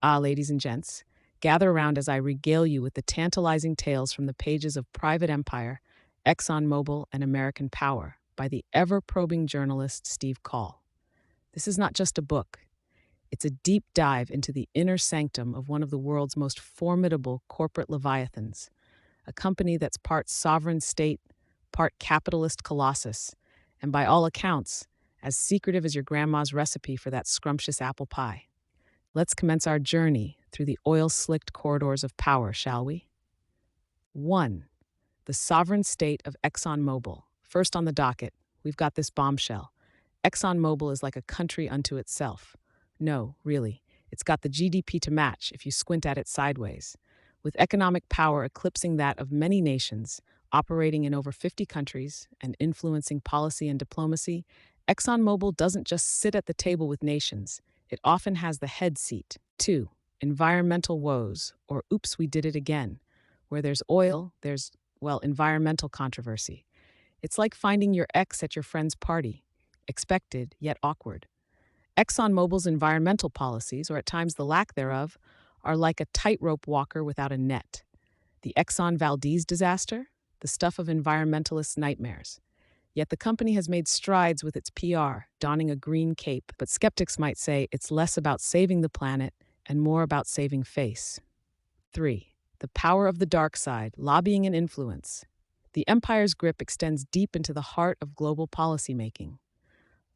Ladies and gents, gather around as I regale you with the tantalizing tales from the pages of Private Empire, ExxonMobil and American Power by the ever-probing journalist Steve Call. This is not just a book. It's a deep dive into the inner sanctum of one of the world's most formidable corporate leviathans, a company that's part sovereign state, part capitalist colossus, and by all accounts, as secretive as your grandma's recipe for that scrumptious apple pie. Let's commence our journey through the oil-slicked corridors of power, shall we? 1. The sovereign state of ExxonMobil. First on the docket, we've got this bombshell. ExxonMobil is like a country unto itself. No, really, it's got the GDP to match if you squint at it sideways. With economic power eclipsing that of many nations, operating in over 50 countries and influencing policy and diplomacy, ExxonMobil doesn't just sit at the table with nations. It often has the head seat. 2. Environmental woes, or oops, we did it again. Where there's oil, there's, environmental controversy. It's like finding your ex at your friend's party. Expected, yet awkward. ExxonMobil's environmental policies, or at times the lack thereof, are like a tightrope walker without a net. The Exxon Valdez disaster? The stuff of environmentalists' nightmares. Yet the company has made strides with its PR, donning a green cape, but skeptics might say it's less about saving the planet and more about saving face. 3. The power of the dark side, lobbying and influence. The empire's grip extends deep into the heart of global policymaking.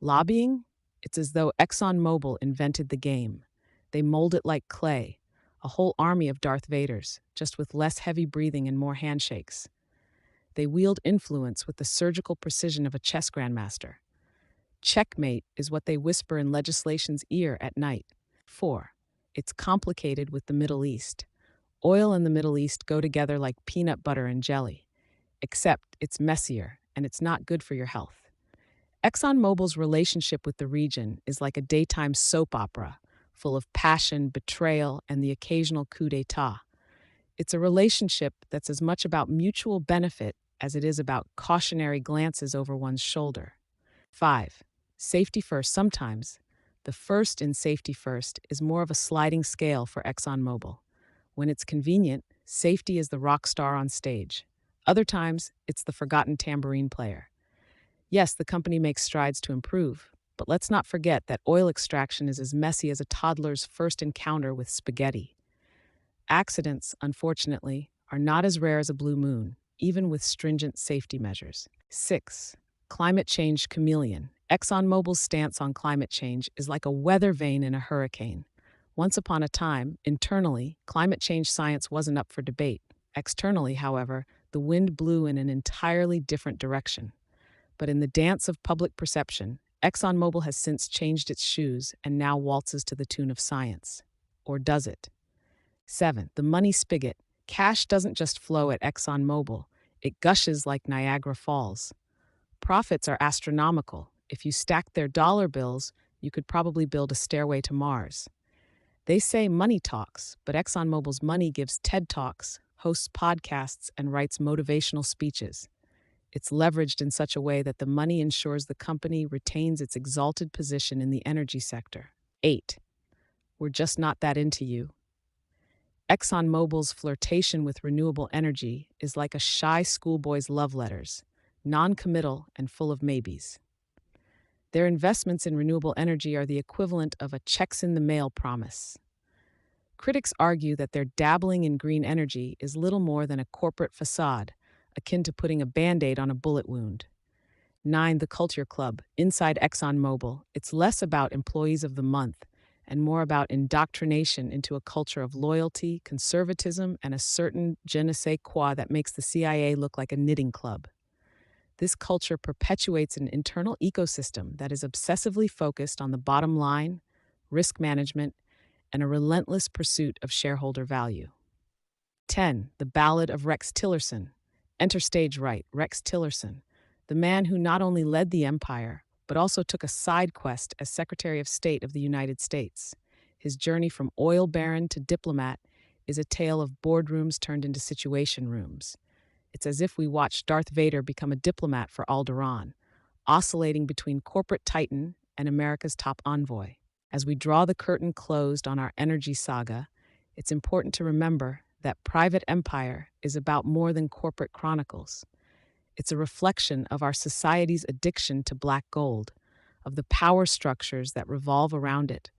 Lobbying? It's as though ExxonMobil invented the game. They mold it like clay, a whole army of Darth Vaders, just with less heavy breathing and more handshakes. They wield influence with the surgical precision of a chess grandmaster. Checkmate is what they whisper in legislation's ear at night. 4. It's complicated with the Middle East. Oil and the Middle East go together like peanut butter and jelly. Except it's messier, and it's not good for your health. ExxonMobil's relationship with the region is like a daytime soap opera, full of passion, betrayal, and the occasional coup d'etat. It's a relationship that's as much about mutual benefit as it is about cautionary glances over one's shoulder. 5. Safety first. Sometimes, the first in safety first is more of a sliding scale for ExxonMobil. When it's convenient, safety is the rock star on stage. Other times, it's the forgotten tambourine player. Yes, the company makes strides to improve, but let's not forget that oil extraction is as messy as a toddler's first encounter with spaghetti. Accidents, unfortunately, are not as rare as a blue moon, even with stringent safety measures. 6. Climate change chameleon. ExxonMobil's stance on climate change is like a weather vane in a hurricane. Once upon a time, internally, climate change science wasn't up for debate. Externally, however, the wind blew in an entirely different direction. But in the dance of public perception, ExxonMobil has since changed its shoes and now waltzes to the tune of science. Or does it? 7. The money spigot. Cash doesn't just flow at ExxonMobil, it gushes like Niagara Falls. Profits are astronomical. If you stacked their dollar bills, you could probably build a stairway to Mars. They say money talks, but ExxonMobil's money gives TED Talks, hosts podcasts, and writes motivational speeches. It's leveraged in such a way that the money ensures the company retains its exalted position in the energy sector. 8. We're just not that into you. ExxonMobil's flirtation with renewable energy is like a shy schoolboy's love letters, non-committal and full of maybes. Their investments in renewable energy are the equivalent of a checks-in-the-mail promise. Critics argue that their dabbling in green energy is little more than a corporate facade, akin to putting a Band-Aid on a bullet wound. 9. The Culture Club. Inside ExxonMobil, it's less about employees of the month and more about indoctrination into a culture of loyalty, conservatism, and a certain je ne sais quoi that makes the CIA look like a knitting club. This culture perpetuates an internal ecosystem that is obsessively focused on the bottom line, risk management, and a relentless pursuit of shareholder value. 10. The Ballad of Rex Tillerson. Enter stage right, Rex Tillerson, the man who not only led the empire, but also took a side quest as Secretary of State of the United States. His journey from oil baron to diplomat is a tale of boardrooms turned into situation rooms. It's as if we watched Darth Vader become a diplomat for Alderaan, oscillating between corporate titan and America's top envoy. As we draw the curtain closed on our energy saga, it's important to remember that private empire is about more than corporate chronicles. It's a reflection of our society's addiction to black gold, of the power structures that revolve around it,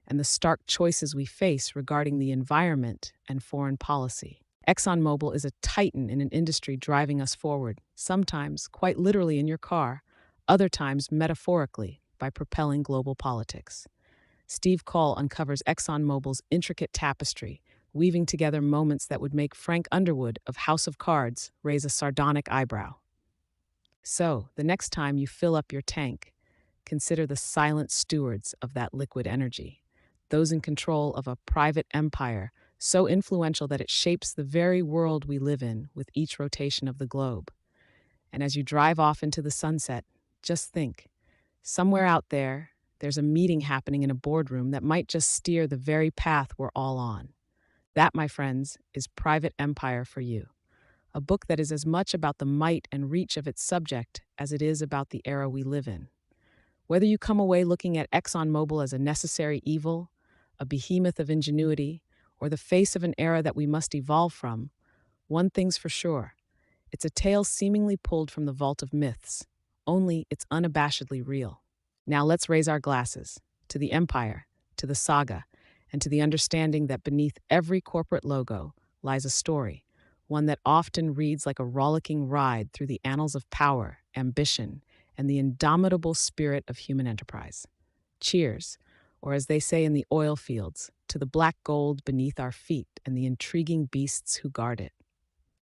and the stark choices we face regarding the environment and foreign policy. ExxonMobil is a titan in an industry driving us forward, sometimes quite literally in your car, other times metaphorically by propelling global politics. Steve Call uncovers ExxonMobil's intricate tapestry, weaving together moments that would make Frank Underwood of House of Cards raise a sardonic eyebrow. So, the next time you fill up your tank, consider the silent stewards of that liquid energy, those in control of a private empire so influential that it shapes the very world we live in with each rotation of the globe. And as you drive off into the sunset, just think, somewhere out there, there's a meeting happening in a boardroom that might just steer the very path we're all on. That, my friends, is Private Empire for you, a book that is as much about the might and reach of its subject as it is about the era we live in. Whether you come away looking at ExxonMobil as a necessary evil, a behemoth of ingenuity, or the face of an era that we must evolve from, one thing's for sure. It's a tale seemingly pulled from the vault of myths, only it's unabashedly real. Now let's raise our glasses to the empire, to the saga, and to the understanding that beneath every corporate logo lies a story, one that often reads like a rollicking ride through the annals of power, ambition, and the indomitable spirit of human enterprise. Cheers, or as they say in the oil fields, to the black gold beneath our feet and the intriguing beasts who guard it.